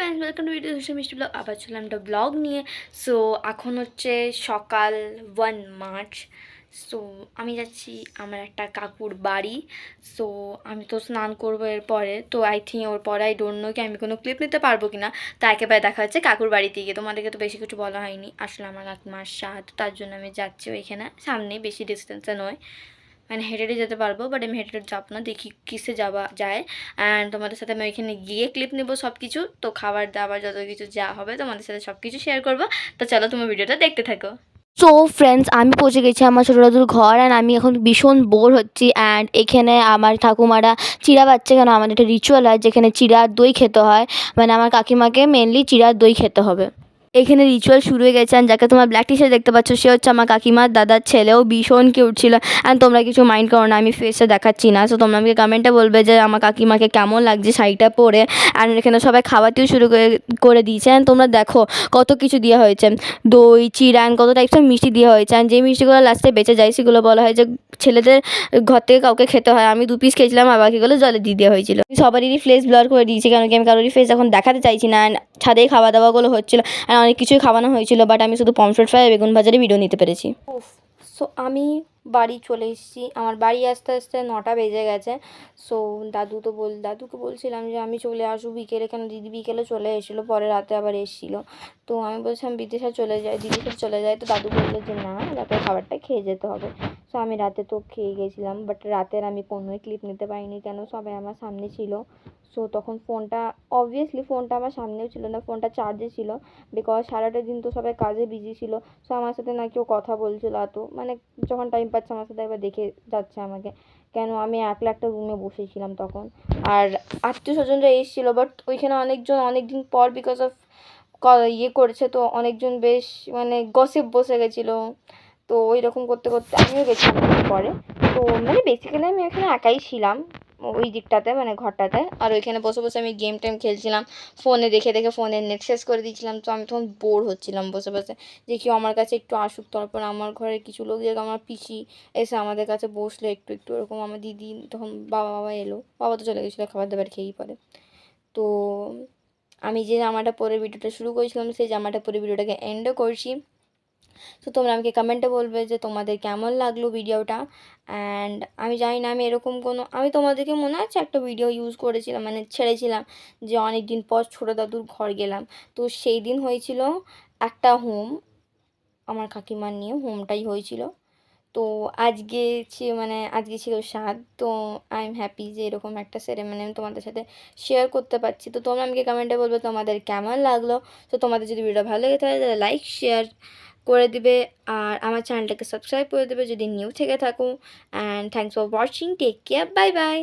Friends, welcome to video মিষ্টি blog. আবার চললাম একটা ব্লগ নিয়ে। সো এখন হচ্ছে সকাল 1 মার্চ। সো আমি যাচ্ছি আমার একটা কাকুর বাড়ি। সো আমি তো স্নান করবো এরপরে, তো আই থিঙ্ক ওর পরে আই ডোন্ট নো কি আমি কোনো ক্লিপ নিতে পারবো কিনা। তা একেবারে দেখা হচ্ছে কাকুর বাড়িতে গিয়ে। তোমাদেরকে তো বেশি কিছু বলা হয়নি, আসলে আমার কাকিমার সাথে, তার জন্য আমি যাচ্ছি ওইখানে, সামনে বেশি ডিস্টেন্সে নয়, মানে হেঁটে যেতে পারবো, বাট আমি হেঁটে যাবো না, দেখি কিসে যাওয়া যায়। অ্যান্ড তোমাদের সাথে আমি ওইখানে গিয়ে ক্লিপ নেবো সব কিছু, তো খাবার দাবার যত কিছু যা হবে তোমাদের সাথে সব কিছু শেয়ার করবো। তো চলো তোমার ভিডিওটা দেখতে থাকো। সো ফ্রেন্ডস, আমি পৌঁছে গেছি আমার ছোটো দাদুর ঘর। অ্যান্ড আমি এখন ভীষণ বোর হচ্ছি। অ্যান্ড এখানে আমার ঠাকুমারা চিড়া পাচ্ছে, কেন আমাদের একটা রিচুয়াল হয় যেখানে চিড়া দই খেতে হয়, মানে আমার কাকিমাকে মেনলি চিড়া দই খেতে হবে। এখানে রিচুয়াল শুরু হয়ে গেছে। অ্যান্ড যাকে তোমরা ব্ল্যাক টি শার্ট দেখতে পাচ্ছ সে হচ্ছে আমার কাকিমার দাদার ছেলেও, ভীষণ কিউট ছিল। অ্যান্ড তোমরা কিছু মাইন্ড করো না, আমি ফেসে দেখাচ্ছি না। সো তোমরা আমাকে কমেন্টে বলবে যে আমার কাকিমাকে কেমন লাগছে শাড়িটা পরে। অ্যান্ড এখানে সবাই খাওয়াতেও শুরু করে দিয়েছে। অ্যান্ড তোমরা দেখো কত কিছু দেওয়া হয়েছে, দই চিড়া অ্যান্ড কত টাইপসের মিষ্টি দেওয়া হয়েছে। অ্যান্ড যে মিষ্টিগুলো লাস্টে বেঁচে যায় সেগুলো বলা হয় যে ছেলেদের ঘর থেকে কাউকে খেতে হয়। আমি 2 পিস খেয়েছিলাম, আর বাকিগুলো জলে দিয়ে দেওয়া হয়েছিল। সবারই ফেস ব্লার করে দিয়েছি, কারণ কি আমি কারোরই ফেস এখন দেখাতে চাইছি না। অ্যান্ড ছাদেই খাওয়া দাওয়াগুলো হচ্ছিলো, আর অনেক কিছুই খাওয়ানো হয়েছিল, বাট আমি শুধু পমফ্রেট ফ্রাই বেগুন ভাজারে ভিডিও নিতে পেরেছি। সো আমি বাড়ি চলে এসেছি। আমার বাড়ি আসতে আসতে 9টা বেজে গেছে। সো দাদুকে বলছিলাম যে আমি চলে আসবো বিকেলে, কেন দিদি বিকেলে চলে এসেছিলো, পরে রাতে আবার এসেছিলো। তো আমি বলছিলাম দিদির সাথে চলে যায়। তো দাদু বললো যে না, রাতের খাবারটা খেয়ে যেতে হবে। সো আমি রাতে তো খেয়ে গেছিলাম, বাট রাতের আমি কোনোই ক্লিপ নিতে পারিনি, কেন সবাই আমার সামনে ছিল। সো তখন ফোনটা আমার সামনেও ছিল না, ফোনটা চার্জে ছিল, বিকজ সারাটা দিন তো সবাই কাজে বিজি ছিল। সো আমার সাথে না কেউ কথা বলছিল, তো মানে যখন টাইম পাচ্ছে আমার সাথে একবার দেখে যাচ্ছে আমাকে, কেন আমি একলা একটা রুমে বসেছিলাম তখন। আর আত্মীয় স্বজনরা এসেছিলো, বাট ওইখানে অনেকজন অনেকদিন পর বিকজ অফ করেছে, তো অনেকজন বেশ মানে গসিপ বসে গেছিলো। তো ওই রকম করতে করতে আমিও গেছিলাম পরে। তো মানে বেসিক্যালি আমি এখানে একাই ছিলাম ওই দিকটাতে, মানে ঘরটাতে। আর ওইখানে বসে বসে আমি গেম টেম খেলছিলাম, ফোনে দেখে ফোনের নেট শেষ করে দিয়েছিলাম। তো আমি তখন বোর হচ্ছিলাম বসে বসে, যে কেউ আমার কাছে একটু আসুক। তারপর আমার ঘরের কিছু লোক, যেরকম আমার পিসি এসে আমাদের কাছে বসলো একটু একটু, এরকম আমার দিদি, তখন বাবা এলো, বাবা তো চলে গেছিলো খাবার দাবার খেয়েই পরে। তো আমি যে জামাটা পরে ভিডিওটা শুরু করেছিলাম, সেই জামাটা পরে ভিডিওটাকে এন্ডও করছি। তো তোমরা আমাকে কমেন্টে বলবে যে তোমাদের কেমন লাগলো ভিডিওটা। অ্যান্ড আমি জানি না, আমি তোমাদেরকে মনে আছে একটা ভিডিও ইউজ করেছিলাম, মানে ছেড়েছিলাম, যে অনেক দিন পর ছোটো দাদুর ঘর গেলাম। তো সেই দিন হয়েছিল একটা হোম, আমার কাকিমার নিয়ে হোমটাই হয়েছিল। তো আজকে ছিল 7। তো আই এম হ্যাপি যে এরকম একটা সেরেমনি আমি তোমাদের সাথে শেয়ার করতে পারছি। তো তোমরা আমাকে কমেন্টে বলবে তোমাদের কেমন লাগলো। তো তোমাদের যদি ভিডিওটা ভালো লেগে থাকে তাহলে লাইক শেয়ার করে দিবে, আর আমার চ্যানেলটাকে সাবস্ক্রাইব করে দেবে যদি নিউ থেকে থাকো। And thanks for watching, take care, bye by.